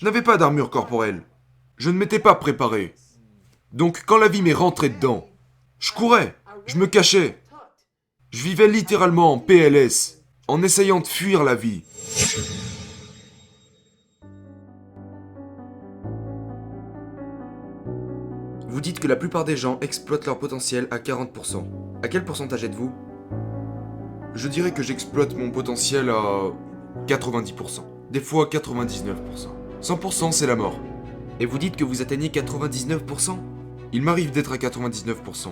Je n'avais pas d'armure corporelle. Je ne m'étais pas préparé. Donc quand la vie m'est rentrée dedans, je courais, je me cachais. Je vivais littéralement en PLS, en essayant de fuir la vie. Vous dites que la plupart des gens exploitent leur potentiel à 40%. À quel pourcentage êtes-vous? Je dirais que j'exploite mon potentiel à 90%. Des fois 99%. 100% c'est la mort. Et vous dites que vous atteignez 99%? Il m'arrive d'être à 99%.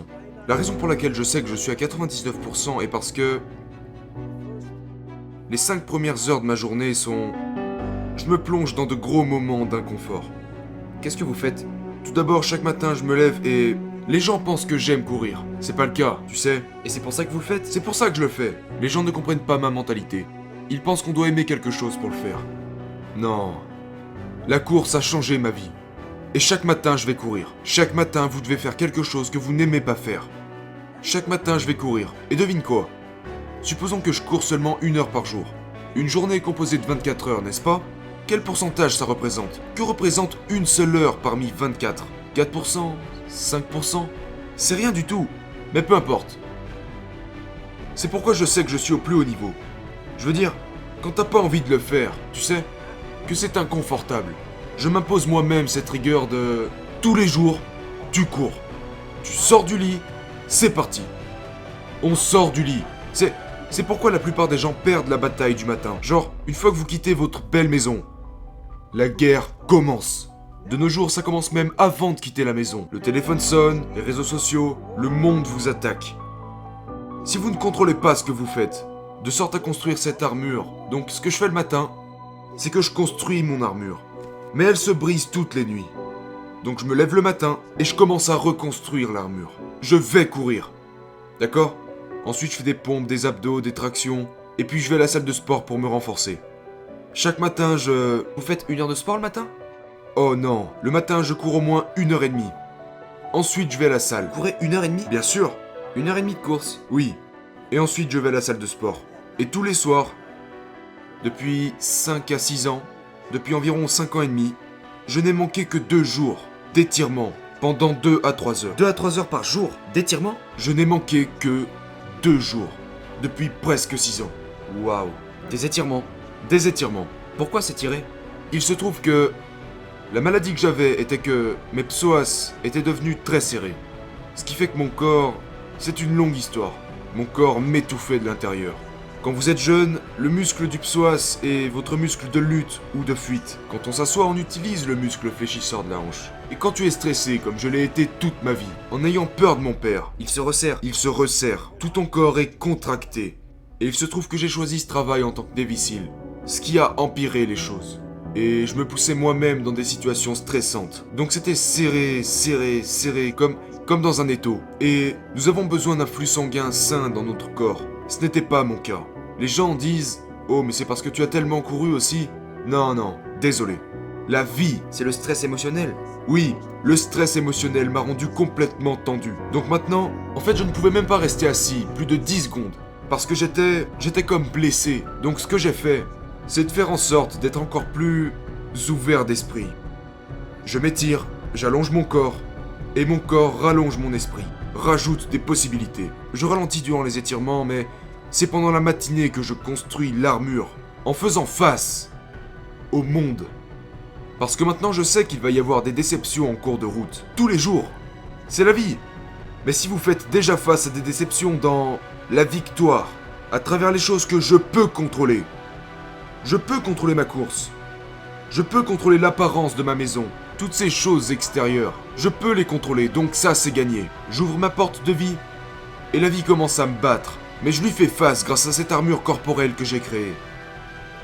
La raison pour laquelle je sais que je suis à 99% est parce que les 5 premières heures de ma journée sont... Je me plonge dans de gros moments d'inconfort. Qu'est-ce que vous faites? Tout d'abord, chaque matin, je me lève et... Les gens pensent que j'aime courir. C'est pas le cas, tu sais. Et c'est pour ça que vous le faites? C'est pour ça que je le fais. Les gens ne comprennent pas ma mentalité. Ils pensent qu'on doit aimer quelque chose pour le faire. Non. La course a changé ma vie. Et chaque matin, je vais courir. Chaque matin, vous devez faire quelque chose que vous n'aimez pas faire. Chaque matin, je vais courir. Et devine quoi? Supposons que je cours seulement 1 heure par jour. Une journée est composée de 24 heures, n'est-ce pas? Quel pourcentage ça représente? Que représente une seule heure parmi 24? 4%? 5%? C'est rien du tout. Mais peu importe. C'est pourquoi je sais que je suis au plus haut niveau. Je veux dire, quand t'as pas envie de le faire, tu sais, que c'est inconfortable. Je m'impose moi-même cette rigueur de... Tous les jours, tu cours. Tu sors du lit, c'est parti. On sort du lit. C'est pourquoi la plupart des gens perdent la bataille du matin. Genre, une fois que vous quittez votre belle maison, la guerre commence. De nos jours, ça commence même avant de quitter la maison. Le téléphone sonne, les réseaux sociaux, le monde vous attaque. Si vous ne contrôlez pas ce que vous faites, de sorte à construire cette armure, donc ce que je fais le matin, c'est que je construis mon armure. Mais elle se brise toutes les nuits. Donc je me lève le matin et je commence à reconstruire l'armure. Je vais courir. D'accord? Ensuite je fais des pompes, des abdos, des tractions, et puis je vais à la salle de sport pour me renforcer. Chaque matin je... Vous faites 1 heure de sport le matin? Oh non, le matin je cours au moins 1 h 30. Ensuite je vais à la salle. Vous courez 1 h 30? Bien sûr. 1 h 30 de course? Oui. Et ensuite je vais à la salle de sport. Et tous les soirs, depuis 5 à 6 ans, depuis environ 5 ans et demi, je n'ai manqué que 2 jours d'étirement pendant 2 à 3 heures. 2 à 3 heures par jour d'étirement? Je n'ai manqué que 2 jours depuis presque 6 ans. Waouh. Des étirements? Des étirements. Pourquoi s'étirer? Il se trouve que la maladie que j'avais était que mes psoas étaient devenus très serrés. Ce qui fait que mon corps, c'est une longue histoire. Mon corps m'étouffait de l'intérieur. Quand vous êtes jeune, le muscle du psoas est votre muscle de lutte ou de fuite. Quand on s'assoit, on utilise le muscle fléchisseur de la hanche. Et quand tu es stressé, comme je l'ai été toute ma vie, en ayant peur de mon père, Il se resserre. il se resserre. Tout ton corps est contracté. Et il se trouve que j'ai choisi ce travail en tant que dévicile. Ce qui a empiré les choses. Et je me poussais moi-même dans des situations stressantes. Donc c'était serré, serré, serré, comme dans un étau. Et nous avons besoin d'un flux sanguin sain dans notre corps. Ce n'était pas mon cas. Les gens disent « Oh, mais c'est parce que tu as tellement couru aussi ?» Non, non, désolé. La vie, C'est le stress émotionnel. oui, le stress émotionnel m'a rendu complètement tendu. Donc maintenant, en fait, je ne pouvais même pas rester assis plus de 10 secondes. Parce que j'étais comme blessé. Donc ce que j'ai fait, c'est de faire en sorte d'être encore plus ouvert d'esprit. Je m'étire, j'allonge mon corps, et mon corps rallonge mon esprit, rajoute des possibilités. Je ralentis durant les étirements, mais c'est pendant la matinée que je construis l'armure, en faisant face au monde. Parce que maintenant je sais qu'il va y avoir des déceptions en cours de route, tous les jours. C'est la vie. Mais si vous faites déjà face à des déceptions dans la victoire, à travers les choses que je peux contrôler, je peux contrôler ma course. Je peux contrôler l'apparence de ma maison. Toutes ces choses extérieures. Je peux les contrôler, donc ça c'est gagné. J'ouvre ma porte de vie, et la vie commence à me battre. Mais je lui fais face grâce à cette armure corporelle que j'ai créée.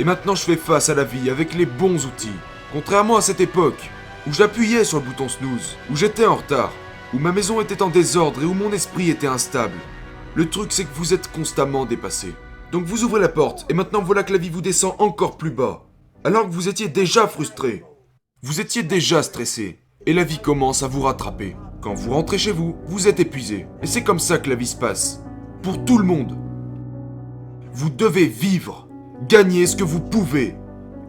Et maintenant je fais face à la vie avec les bons outils. Contrairement à cette époque, où j'appuyais sur le bouton snooze, où j'étais en retard, où ma maison était en désordre et où mon esprit était instable. Le truc c'est que vous êtes constamment dépassé. Donc vous ouvrez la porte, et maintenant voilà que la vie vous descend encore plus bas. Alors que vous étiez déjà frustré. Vous étiez déjà stressé. Et la vie commence à vous rattraper. Quand vous rentrez chez vous, vous êtes épuisé. Et c'est comme ça que la vie se passe. Pour tout le monde. Vous devez vivre, gagner ce que vous pouvez,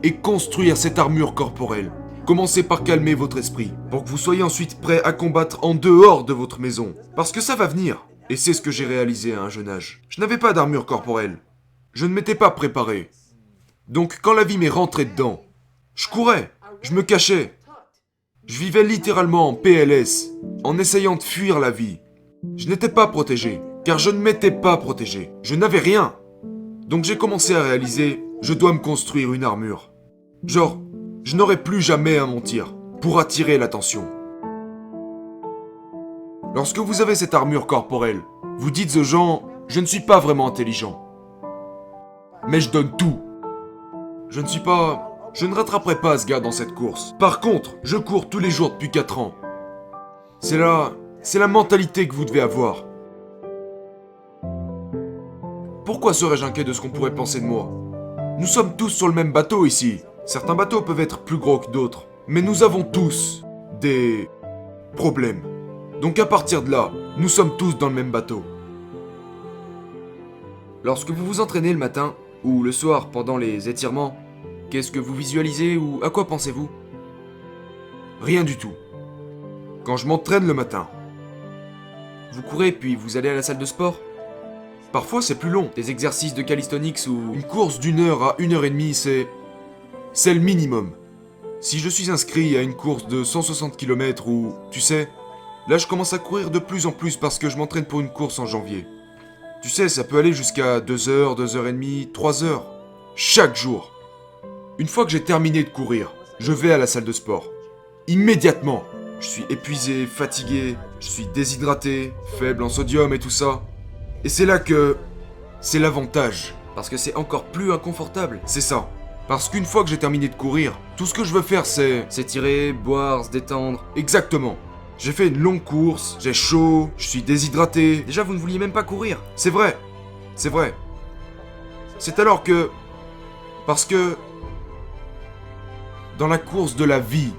et construire cette armure corporelle. Commencez par calmer votre esprit, pour que vous soyez ensuite prêt à combattre en dehors de votre maison. Parce que ça va venir. Et c'est ce que j'ai réalisé à un jeune âge. Je n'avais pas d'armure corporelle. Je ne m'étais pas préparé. Donc quand la vie m'est rentrée dedans, je courais, je me cachais. Je vivais littéralement en PLS, en essayant de fuir la vie. Je n'étais pas protégé, car je ne m'étais pas protégé. Je n'avais rien. Donc j'ai commencé à réaliser, je dois me construire une armure. Genre, je n'aurai plus jamais à mentir, pour attirer l'attention. Lorsque vous avez cette armure corporelle, vous dites aux gens, je ne suis pas vraiment intelligent. Mais je donne tout. Je ne rattraperai pas ce gars dans cette course. Par contre, je cours tous les jours depuis 4 ans. C'est la mentalité que vous devez avoir. Pourquoi serais-je inquiet de ce qu'on pourrait penser de moi? Nous sommes tous sur le même bateau ici. Certains bateaux peuvent être plus gros que d'autres, mais nous avons tous des problèmes. Donc à partir de là, nous sommes tous dans le même bateau. Lorsque vous vous entraînez le matin, ou le soir pendant les étirements, qu'est-ce que vous visualisez ou à quoi pensez-vous? Rien du tout. Quand je m'entraîne le matin, Vous courez puis vous allez à la salle de sport? parfois c'est plus long. Des exercices de calisthenics ou... Une course d'1 heure à 1 h 30, c'est le minimum. Si je suis inscrit à une course de 160 km ou, tu sais, là je commence à courir de plus en plus parce que je m'entraîne pour une course en janvier. Tu sais, ça peut aller jusqu'à 2 heures, 2 heures et demie, 3 heures. Chaque jour. Une fois que j'ai terminé de courir, je vais à la salle de sport. Immédiatement. Je suis épuisé, fatigué, je suis déshydraté, faible en sodium et tout ça. Et c'est là que... c'est l'avantage. Parce que c'est encore plus inconfortable. C'est ça. Parce qu'une fois que j'ai terminé de courir, tout ce que je veux faire c'est... S'étirer, boire, se détendre. Exactement. J'ai fait une longue course, j'ai chaud, je suis déshydraté. Déjà, vous ne vouliez même pas courir. C'est vrai. C'est vrai. C'est alors que... Parce que... Dans la course de la vie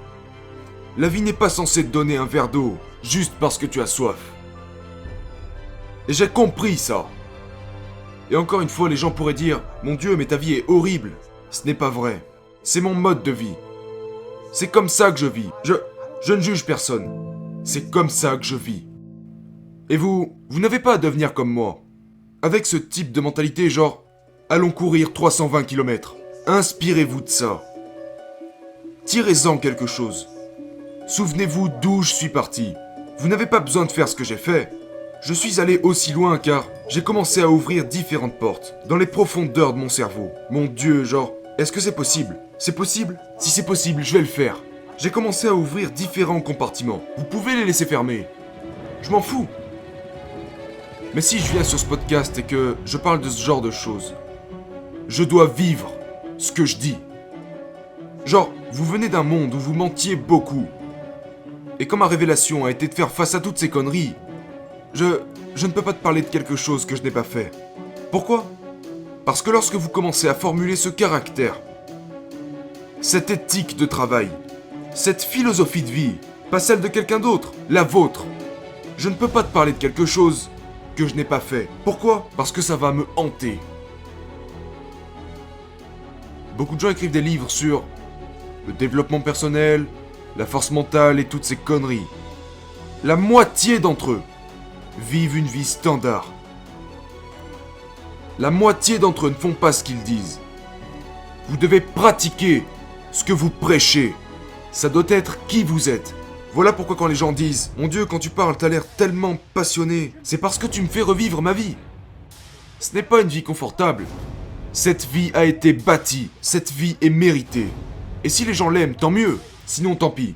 n'est pas censée te donner un verre d'eau juste parce que tu as soif. Et j'ai compris ça. Et encore une fois, les gens pourraient dire « Mon Dieu, mais ta vie est horrible !» Ce n'est pas vrai. C'est mon mode de vie. C'est comme ça que je vis. Je ne juge personne. C'est comme ça que je vis. Et vous n'avez pas à devenir comme moi. Avec ce type de mentalité genre « Allons courir 320 km ». Inspirez-vous de ça. Tirez-en quelque chose. Souvenez-vous d'où je suis parti. Vous n'avez pas besoin de faire ce que j'ai fait. Je suis allé aussi loin car j'ai commencé à ouvrir différentes portes dans les profondeurs de mon cerveau. Mon Dieu, genre, est-ce que c'est possible? C'est possible? Si c'est possible, je vais le faire. J'ai commencé à ouvrir différents compartiments. Vous pouvez les laisser fermer. Je m'en fous. Mais si je viens sur ce podcast et que je parle de ce genre de choses, je dois vivre ce que je dis. Genre, vous venez d'un monde où vous mentiez beaucoup. Et quand ma révélation a été de faire face à toutes ces conneries, je ne peux pas te parler de quelque chose que je n'ai pas fait. Pourquoi? Parce que lorsque vous commencez à formuler ce caractère, cette éthique de travail, cette philosophie de vie, pas celle de quelqu'un d'autre, la vôtre, je ne peux pas te parler de quelque chose que je n'ai pas fait. Pourquoi? Parce que ça va me hanter. Beaucoup de gens écrivent des livres sur le développement personnel, la force mentale et toutes ces conneries. La moitié d'entre eux vivent une vie standard. La moitié d'entre eux ne font pas ce qu'ils disent. Vous devez pratiquer ce que vous prêchez. Ça doit être qui vous êtes. Voilà pourquoi quand les gens disent « Mon Dieu, quand tu parles, t'as l'air tellement passionné. » C'est parce que tu me fais revivre ma vie. Ce n'est pas une vie confortable. Cette vie a été bâtie. Cette vie est méritée. Et si les gens l'aiment, tant mieux. Sinon, tant pis.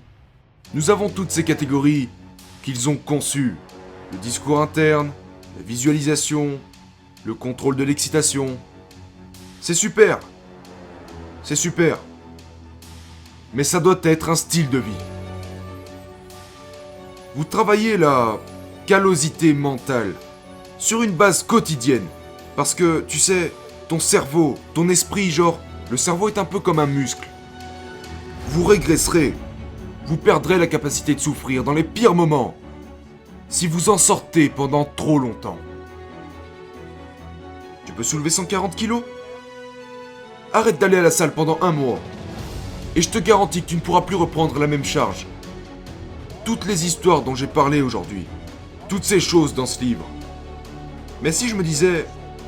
Nous avons toutes ces catégories qu'ils ont conçues. Le discours interne, la visualisation, le contrôle de l'excitation. C'est super. C'est super. Mais ça doit être un style de vie. Vous travaillez la callosité mentale sur une base quotidienne. Parce que, tu sais, ton cerveau, ton esprit, genre, le cerveau est un peu comme un muscle. Vous régresserez. Vous perdrez la capacité de souffrir dans les pires moments. Si vous en sortez pendant trop longtemps. Tu peux soulever 140 kilos? Arrête d'aller à la salle pendant 1 mois. Et je te garantis que tu ne pourras plus reprendre la même charge. Toutes les histoires dont j'ai parlé aujourd'hui, toutes ces choses dans ce livre. Mais si je me disais,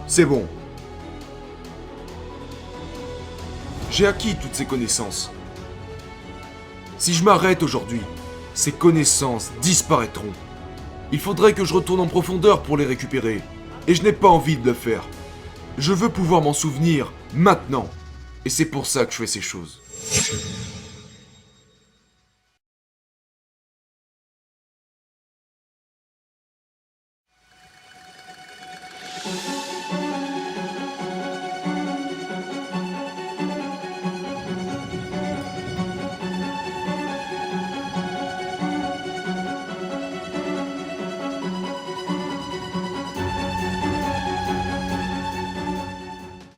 c'est bon. J'ai acquis toutes ces connaissances. Si je m'arrête aujourd'hui, ces connaissances disparaîtront. Il faudrait que je retourne en profondeur pour les récupérer. Et je n'ai pas envie de le faire. Je veux pouvoir m'en souvenir maintenant. Et c'est pour ça que je fais ces choses.